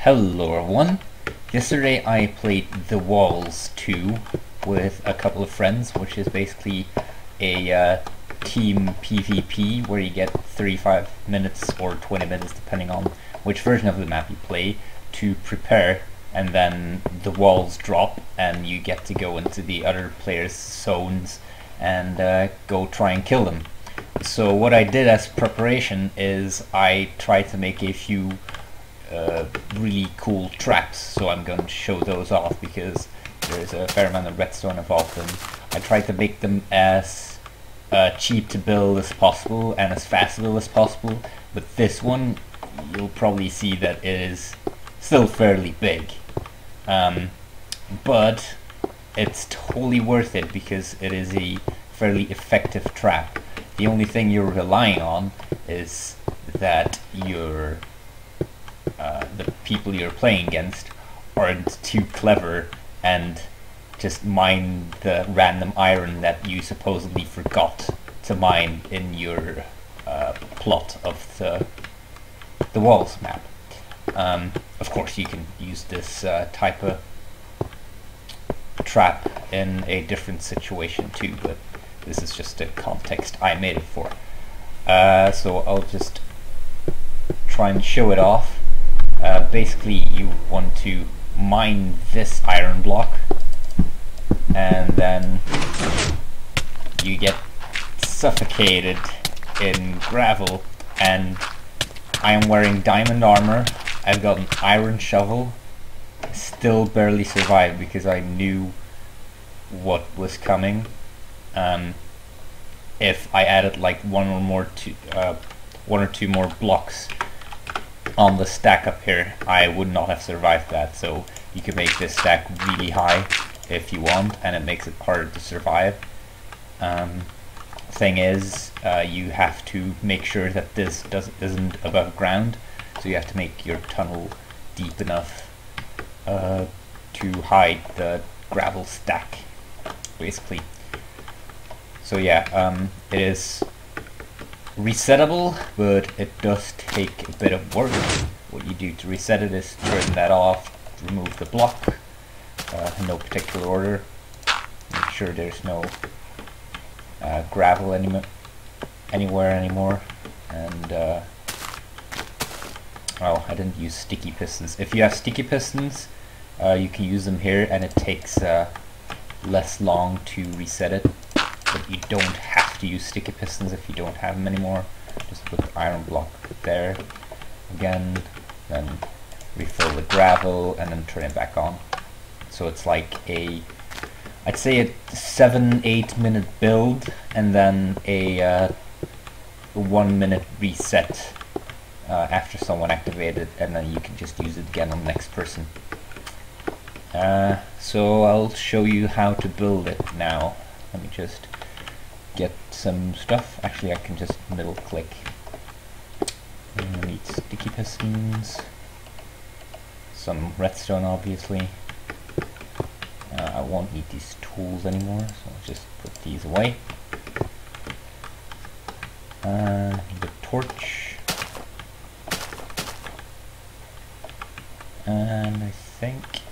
Hello everyone! Yesterday I played The Walls 2 with a couple of friends, which is basically a team PvP where you get 35 minutes or 20 minutes depending on which version of the map you play to prepare, and then the walls drop and you get to go into the other players' zones and go try and kill them. So what I did as preparation is I tried to make a few really cool traps, so I'm going to show those off because there's a fair amount of redstone involved, and I tried to make them as cheap to build as possible and as fast to build as possible. But this one, you'll probably see that it is still fairly big, but it's totally worth it because it is a fairly effective trap. The only thing you're relying on is that the people you're playing against aren't too clever and just mine the random iron that you supposedly forgot to mine in your plot of the walls map. Of course, you can use this type of trap in a different situation too, but this is just the context I made it for. So I'll just try and show it off. Basically, you want to mine this iron block, and then you get suffocated in gravel. And I am wearing diamond armor. I've got an iron shovel. Still barely survived because I knew what was coming. If I added like one or two more blocks on the stack up here, I would not have survived that. So you can make this stack really high if you want, and it makes it harder to survive. Thing is, you have to make sure that this isn't above ground, so you have to make your tunnel deep enough to hide the gravel stack, basically. So yeah, it is resettable, but it does take a bit of work. What you do to reset it is turn that off, remove the block in no particular order, make sure there's no gravel anywhere anymore, and oh, I didn't use sticky pistons. If you have sticky pistons, you can use them here, and it takes less long to reset it. But you don't have to use sticky pistons if you don't have them anymore. Just put the iron block there again, then refill the gravel, and then turn it back on. So it's like I'd say a 7-8 minute build, and then a 1 minute reset after someone activated, and then you can just use it again on the next person. So I'll show you how to build it now. Let me just get some stuff. Actually, I can just middle click. I need sticky pistons, some redstone obviously. I won't need these tools anymore, so I'll just put these away. Need a torch, and I think,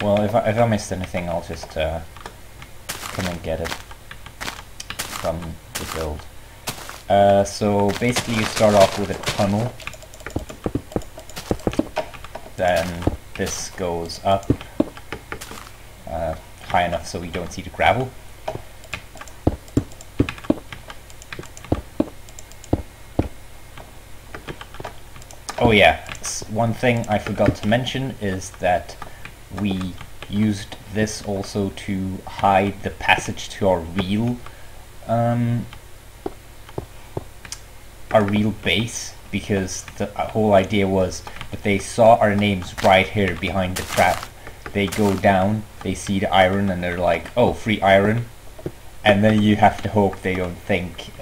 well, if I missed anything, I'll just come and get it from the build. So basically you start off with a tunnel, then this goes up high enough so we don't see the gravel. Oh yeah, one thing I forgot to mention is that we used this also to hide the passage to our real base, because the whole idea was if they saw our names right here behind the trap, they go down, they see the iron, and they're like, oh, free iron, and then you have to hope they don't think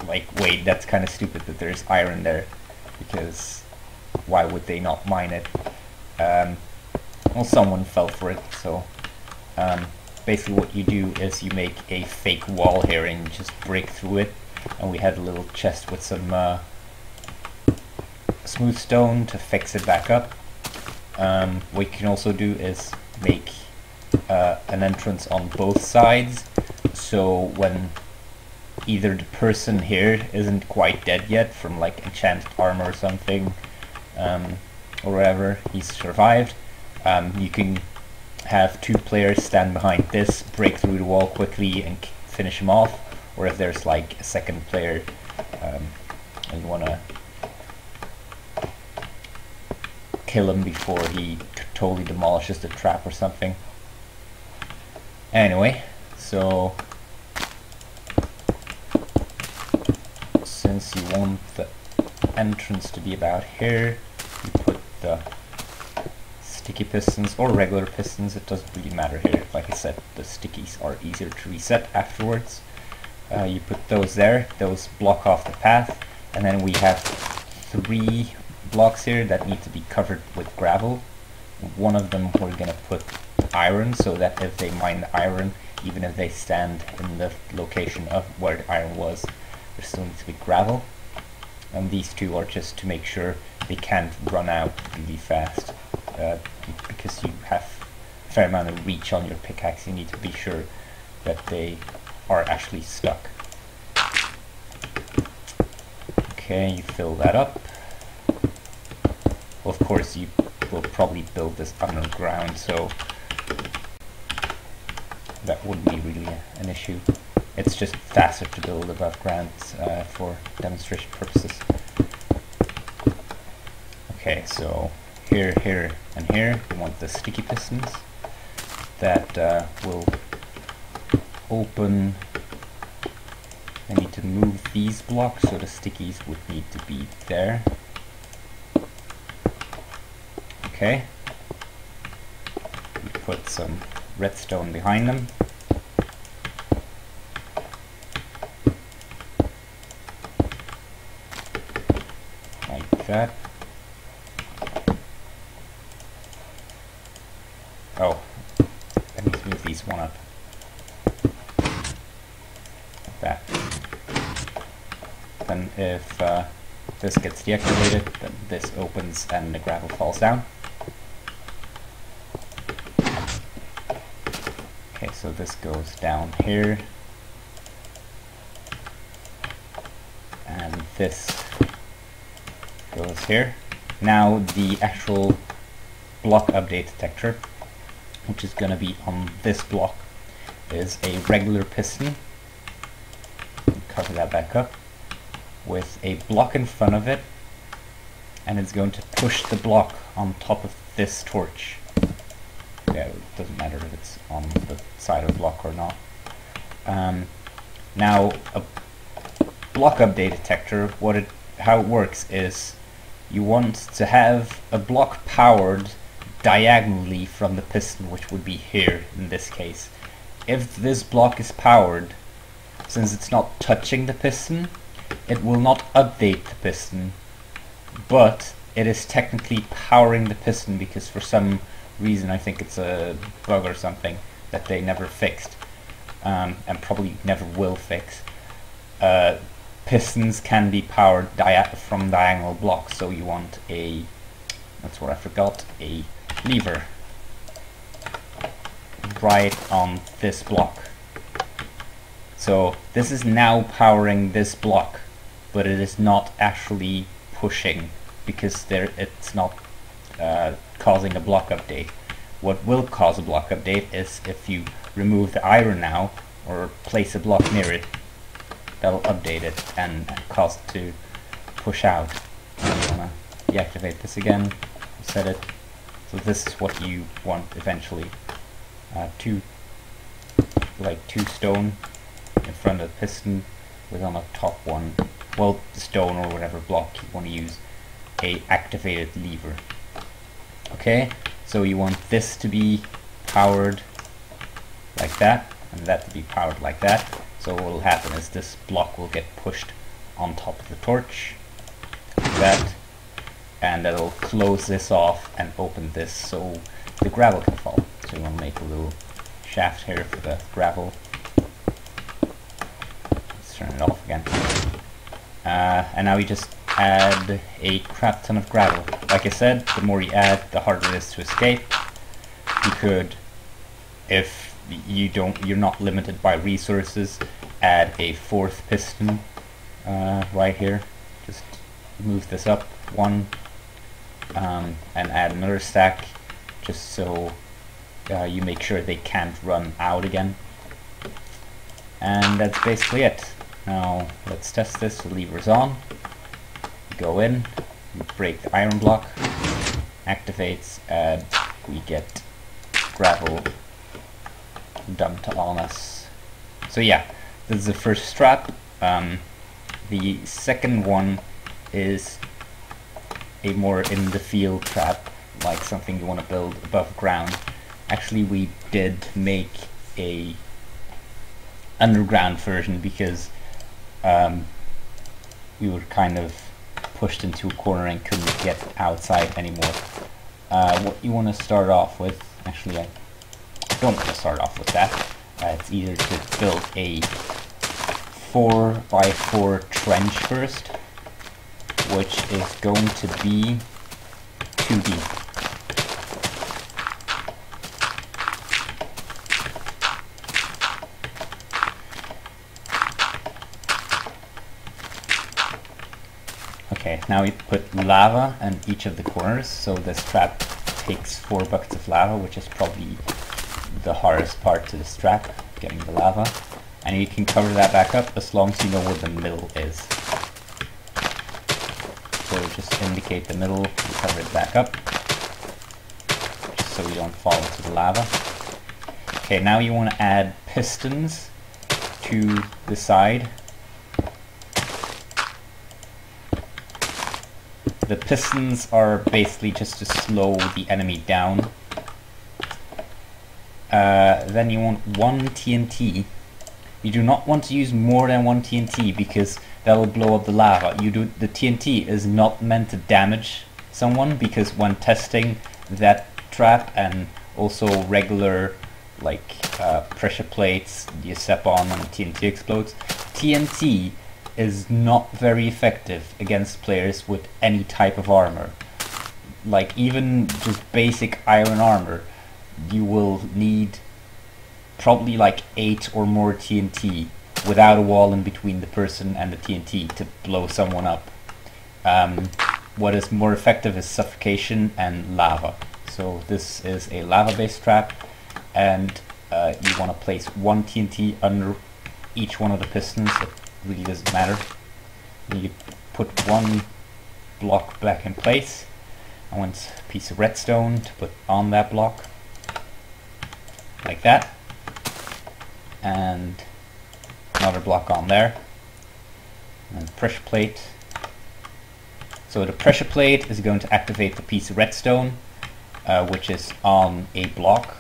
like, wait, that's kind of stupid that there's iron there, because why would they not mine it? Well, someone fell for it. So basically what you do is you make a fake wall here and just break through it, and we had a little chest with some smooth stone to fix it back up. What you can also do is make an entrance on both sides, so when either the person here isn't quite dead yet from like enchanted armor or something, or whatever, he's survived, you can have two players stand behind this, break through the wall quickly and finish him off, or if there's like a second player and you want to kill him before he totally demolishes the trap or something. Anyway, so since you want the entrance to be about here, you put the sticky pistons or regular pistons, it doesn't really matter here. Like I said, the stickies are easier to reset afterwards. You put those there, those block off the path, and then we have 3 blocks here that need to be covered with gravel. One of them we're gonna put iron, so that if they mine the iron, even if they stand in the location of where the iron was, there still needs to be gravel. And these 2 are just to make sure they can't run out really fast, because you have a fair amount of reach on your pickaxe. You need to be sure that they are actually stuck. Okay, you fill that up. Well, of course you will probably build this underground, so that wouldn't be really an issue. It's just faster to build above ground for demonstration purposes. Okay, so here, here, and here we want the sticky pistons that will open. I need to move these blocks, so the stickies would need to be there. Okay, we put some redstone behind them. Like that. Oh, let me move these one up. Like that. Then if this gets deactivated, then this opens and the gravel falls down. Okay, so this goes down here, and this goes here. Now the actual block update detector, which is going to be on this block, is a regular piston. Cover that back up with a block in front of it, and it's going to push the block on top of this torch. Yeah, it doesn't matter if it's on the side of the block or not. Now, a block update detector, how it works is you want to have a block powered diagonally from the piston, which would be here in this case. If this block is powered, since it's not touching the piston, it will not update the piston, but it is technically powering the piston, because for some reason, I think it's a bug or something that they never fixed, and probably never will fix. Pistons can be powered from diagonal blocks, so you want that's what I forgot, a lever right on this block. So this is now powering this block, but it is not actually pushing, because it's not causing a block update. What will cause a block update is if you remove the iron now, or place a block near it, that'll update it and cause it to push out. I'm gonna deactivate this again, set it. So this is what you want eventually. Two stone in front of the piston, with on the top one, well, stone or whatever block you want to use, a activated lever. Okay, so you want this to be powered like that, and that to be powered like that. So what will happen is this block will get pushed on top of the torch, like that, and that'll close this off and open this so the gravel can fall. So you want to make a little shaft here for the gravel. Let's turn it off again. And now we just add a crap ton of gravel. Like I said, the more you add, the harder it is to escape. You could, if you're not limited by resources, add a fourth piston right here. Just move this up one, and add another stack, just so you make sure they can't run out again. And that's basically it. Now let's test this. The lever's on. Go in, break the iron block, activates, and we get gravel dumped on us. So yeah, this is the first strap. The second one is a more in the field trap, like something you want to build above ground. Actually, we did make a underground version because we were kind of pushed into a corner and couldn't get outside anymore. What you want to start off with, actually I don't want to start off with that. It's either to build a 4x4 trench first, which is going to be 2 deep. Okay, now we put lava in each of the corners, so this trap takes 4 buckets of lava, which is probably the hardest part to this trap, getting the lava. And you can cover that back up as long as you know where the middle is. So just indicate the middle, you cover it back up, just so you don't fall into the lava. Okay, now you want to add pistons to the side. The pistons are basically just to slow the enemy down. Then you want 1 TNT. You do not want to use more than 1 TNT because that will blow up the lava. The TNT is not meant to damage someone, because when testing that trap and also regular like pressure plates you step on and the TNT explodes, TNT is not very effective against players with any type of armor. Like even just basic iron armor, you will need probably like 8 or more TNT without a wall in between the person and the TNT to blow someone up. What is more effective is suffocation and lava. So this is a lava based trap, and you want to place 1 TNT under each one of the pistons. It really doesn't matter. And you put 1 block back in place. I want a piece of redstone to put on that block, like that, and another block on there, and pressure plate. So the pressure plate is going to activate the piece of redstone, which is on a block.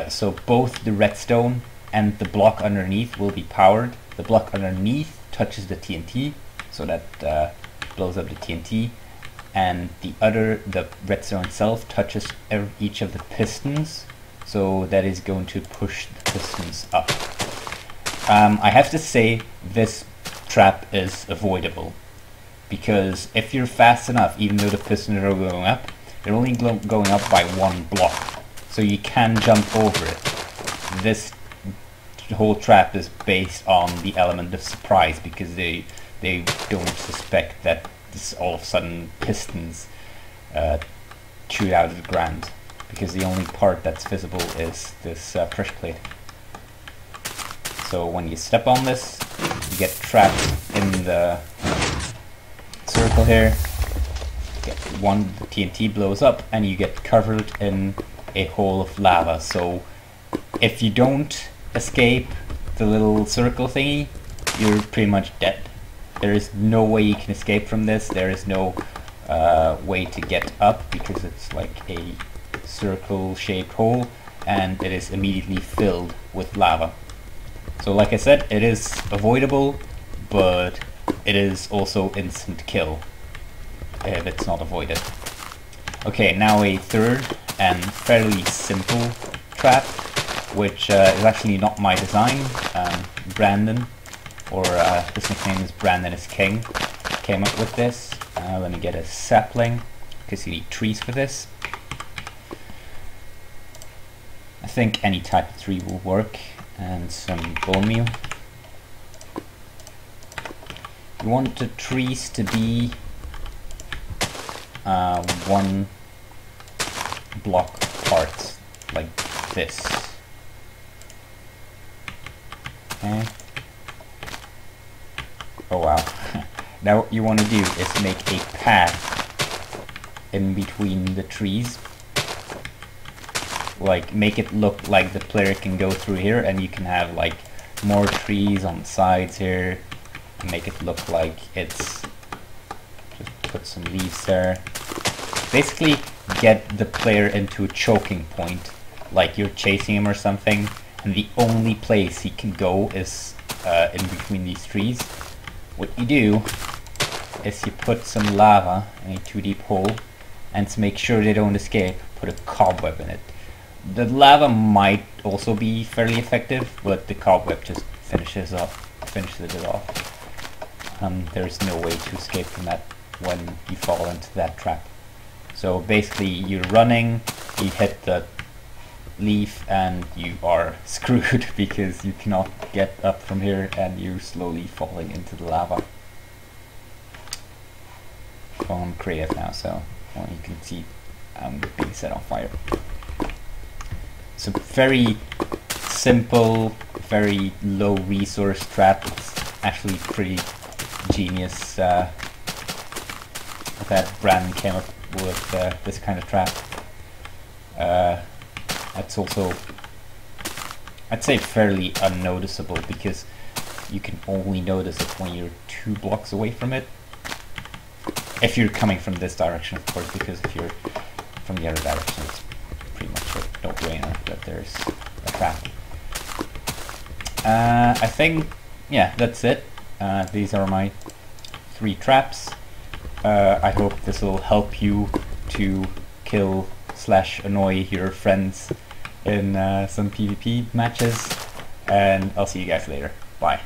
So both the redstone and the block underneath will be powered. The block underneath touches the TNT, so that blows up the TNT, and the redstone itself touches each of the pistons, so that is going to push the pistons up. I have to say this trap is avoidable, because if you're fast enough, even though the pistons are going up, they're only going up by 1 block, so you can jump over it. This whole trap is based on the element of surprise, because they don't suspect that this all of a sudden pistons shoot out of the ground, because the only part that's visible is this pressure plate. So when you step on this, you get trapped in the circle here. Get the TNT blows up, and you get covered in a hole of lava. So if you don't escape the little circle thingy, you're pretty much dead. There is no way you can escape from this. There is no way to get up, because it's like a circle shaped hole and it is immediately filled with lava. So like I said, it is avoidable, but it is also instant kill if it's not avoided. Okay, now a third and fairly simple trap, which is actually not my design. Brandon, or his nickname is Brandon is King, came up with this. Let me get a sapling, because you need trees for this. I think any type of tree will work, and some bone meal. You want the trees to be 1 block apart, like this. Okay. Oh wow. Now what you want to do is make a path in between the trees. Like, make it look like the player can go through here, and you can have like more trees on the sides here, and make it look like it's, just put some leaves there. Basically get the player into a choking point, like you're chasing him or something, and the only place he can go is in between these trees. What you do is you put some lava in a 2 deep hole, and to make sure they don't escape, put a cobweb in it. The lava might also be fairly effective, but the cobweb just finishes it off. There's no way to escape from that when you fall into that trap. So basically you're running, you hit the leaf, and you are screwed because you cannot get up from here, and you're slowly falling into the lava. Well, I'm creative now, so well, you can see I'm being set on fire. So very simple, very low resource trap. It's actually pretty genius that Brandon came up with this kind of trap. That's also, I'd say, fairly unnoticeable, because you can only notice it when you're 2 blocks away from it. If you're coming from this direction, of course, because if you're from the other direction, it's pretty much a no-brainer that there's a trap. I think, yeah, that's it. These are my 3 traps. I hope this will help you to kill / annoy your friends in some PvP matches, and I'll see you guys later. Bye.